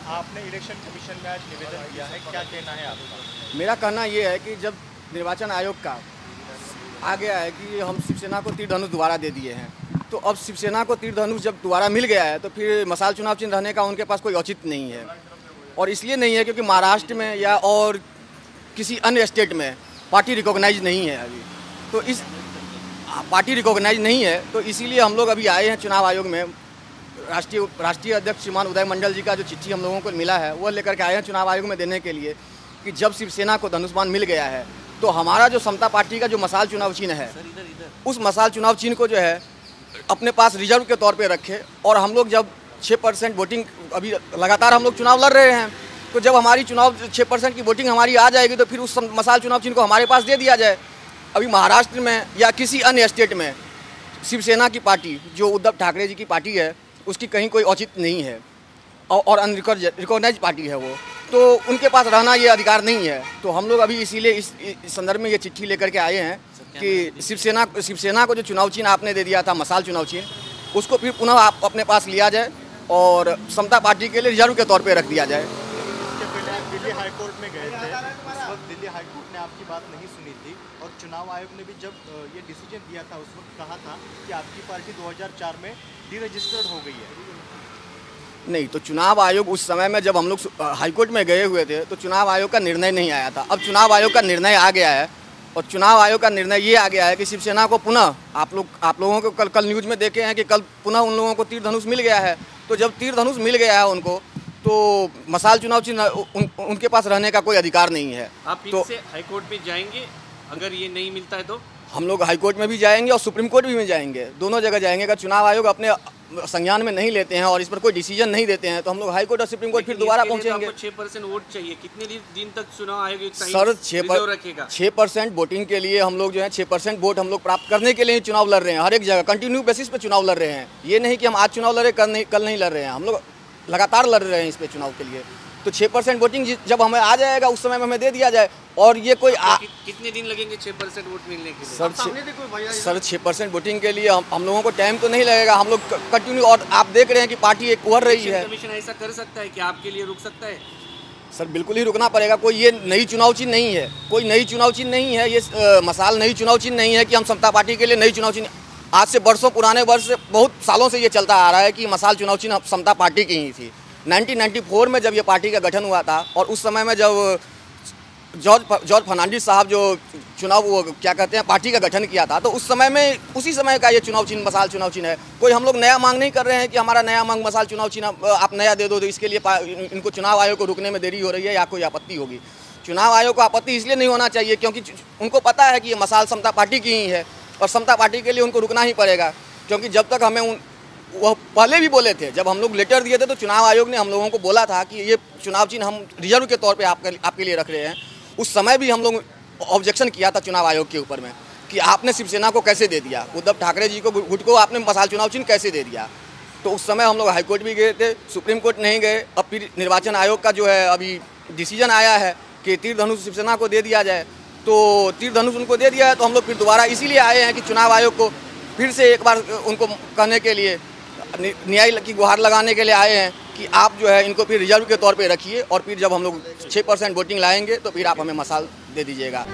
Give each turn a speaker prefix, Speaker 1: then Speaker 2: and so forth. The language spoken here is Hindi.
Speaker 1: आपने इलेक्शन कमीशन में आज निवेदन दिया है, क्या कहना है आपका?
Speaker 2: मेरा कहना ये है कि जब निर्वाचन आयोग का आ गया है कि हम शिवसेना को तीर धनुष दोबारा दे दिए हैं, तो अब शिवसेना को तीर धनुष जब दोबारा मिल गया है तो फिर मसाल चुनाव चिन्ह रहने का उनके पास कोई औचित्य नहीं है। और इसलिए नहीं है क्योंकि महाराष्ट्र में या और किसी अन्य स्टेट में पार्टी रिकॉग्नाइज नहीं है अभी, तो इस पार्टी रिकॉग्नाइज नहीं है, तो इसीलिए हम लोग अभी आए हैं चुनाव आयोग में। राष्ट्रीय अध्यक्ष श्रीमान उदय मंडल जी का जो चिट्ठी हम लोगों को मिला है वो लेकर के आए हैं चुनाव आयोग में देने के लिए कि जब शिवसेना को धनुष्मान मिल गया है तो हमारा जो समता पार्टी का जो मसाल चुनाव चिन्ह है उस मसाल चुनाव चिन्ह को जो है अपने पास रिजर्व के तौर पे रखे। और हम लोग जब 6% वोटिंग, अभी लगातार हम लोग चुनाव लड़ रहे हैं, तो जब हमारी चुनाव 6% की वोटिंग हमारी आ जाएगी तो फिर उस मसाल चुनाव चिन्ह को हमारे पास दे दिया जाए। अभी महाराष्ट्र में या किसी अन्य स्टेट में शिवसेना की पार्टी जो उद्धव ठाकरे जी की पार्टी है उसकी कहीं कोई औचित्य नहीं है और अनरिकॉग्नाइज पार्टी है वो, तो उनके पास रहना ये अधिकार नहीं है। तो हम लोग अभी इसीलिए इस संदर्भ में ये चिट्ठी लेकर के आए हैं कि शिवसेना को जो चुनाव चिन्ह आपने दे दिया था मसाल चुनाव चिन्ह, उसको फिर पुनः आप अपने पास लिया जाए और समता पार्टी के लिए रिजर्व के तौर पे रख दिया जाए।
Speaker 1: इसके पहले आप दिल्ली हाईकोर्ट में गए थे, उस वक्त दिल्ली हाईकोर्ट ने आपकी बात नहीं सुनी थी और चुनाव आयोग ने भी जब ये डिसीजन दिया था उस वक्त कहा था कि आपकी पार्टी 2004 में डीरजिस्टर्ड हो गई है।
Speaker 2: नहीं, तो चुनाव आयोग उस समय में जब हम लोग हाईकोर्ट में गए हुए थे तो चुनाव आयोग का निर्णय नहीं आया था। अब चुनाव आयोग का निर्णय आ गया है और चुनाव आयोग का निर्णय ये आ गया है कि शिवसेना को पुनः आप लोगों को कल न्यूज़ में देखे हैं कि कल पुनः उन लोगों को तीर धनुष मिल गया है। तो जब तीर धनुष मिल गया है उनको तो मसाल चुनाव चिन्ह उनके पास रहने का कोई अधिकार नहीं है।
Speaker 3: आप फिर से हाईकोर्ट में जाएंगे अगर ये नहीं मिलता है तो?
Speaker 2: हम लोग हाईकोर्ट में भी जाएंगे और सुप्रीम कोर्ट भी में जाएंगे, दोनों जगह जाएंगे। अगर चुनाव आयोग अपने संज्ञान में नहीं लेते हैं और इस पर कोई डिसीजन नहीं देते हैं तो हम लोग हाईकोर्ट और सुप्रीम कोर्ट फिर दोबारा पहुंचेंगे।
Speaker 3: 6% वोट चाहिए, कितने दिन तक चुनाव आयोग
Speaker 2: सर 6% वोटिंग के लिए हम लोग जो है 6% वोट हम लोग प्राप्त करने के लिए चुनाव लड़ रहे हैं। हर एक जगह कंटिन्यू बेसिस पे चुनाव लड़ रहे हैं। ये नहीं कि हम आज चुनाव लड़े कल नहीं लड़ रहे हैं, हम लोग लगातार लड़ रहे हैं इस पे चुनाव के लिए। तो 6% वोटिंग जब हमें आ जाएगा उस समय में हमें दे दिया जाए। और ये कोई
Speaker 3: कितने दिन लगेंगे 6% वोट मिलने के लिए?
Speaker 2: सर 6% वोटिंग के लिए हम लोगों को टाइम तो नहीं लगेगा, हम लोग कंटिन्यू। और आप देख रहे हैं कि पार्टी एक उभर रही है।
Speaker 3: कमीशन ऐसा कर सकता है कि आपके लिए रुक सकता है?
Speaker 2: सर बिल्कुल ही रुकना पड़ेगा। कोई ये नई चुनाव चिन्ह नहीं है, कोई नई चुनाव चिन्ह नहीं है, ये मसाल नई चुनाव चिन्ह नहीं है कि हम समता पार्टी के लिए नई चुनाव चिन्ह। आज से बरसों पुराने वर्ष से बहुत सालों से ये चलता आ रहा है कि मसाल चुनाव चिन्ह समता पार्टी की ही थी। 1994 में जब ये पार्टी का गठन हुआ था और उस समय में जब जॉर्ज फर्नांडिस साहब जो पार्टी का गठन किया था, तो उस समय में उसी समय का ये चुनाव चिन्ह मसाल चुनाव चिन्ह है। कोई हम लोग नया मांग नहीं कर रहे हैं कि हमारा नया मांग मसाल चुनाव चिन्ह आप नया दे दो, तो इसके लिए इनको चुनाव आयोग को रुकने में देरी हो रही है या कोई आपत्ति होगी। चुनाव आयोग को आपत्ति इसलिए नहीं होना चाहिए क्योंकि उनको पता है कि ये मसाल समता पार्टी की ही है और समता पार्टी के लिए उनको रुकना ही पड़ेगा। क्योंकि जब तक हमें वो पहले भी बोले थे, जब हम लोग लेटर दिए थे तो चुनाव आयोग ने हम लोगों को बोला था कि ये चुनाव चिन्ह हम रिजर्व के तौर पे आपके लिए रख रहे हैं। उस समय भी हम लोग ऑब्जेक्शन किया था चुनाव आयोग के ऊपर में कि आपने शिवसेना को कैसे दे दिया, उद्धव ठाकरे जी को गुट को आपने मसाल चुनाव चिन्ह कैसे दे दिया। तो उस समय हम लोग हाईकोर्ट भी गए थे, सुप्रीम कोर्ट नहीं गए। अब फिर निर्वाचन आयोग का जो है अभी डिसीजन आया है कि तीर धनुष शिवसेना को दे दिया जाए, तो तीर धनुष उनको दे दिया है। तो हम लोग फिर दोबारा इसीलिए आए हैं कि चुनाव आयोग को फिर से एक बार उनको कहने के लिए, न्याय की गुहार लगाने के लिए आए हैं कि आप जो है इनको फिर रिजर्व के तौर पे रखिए और फिर जब हम लोग 6% वोटिंग लाएंगे तो फिर आप हमें मसाल दे दीजिएगा।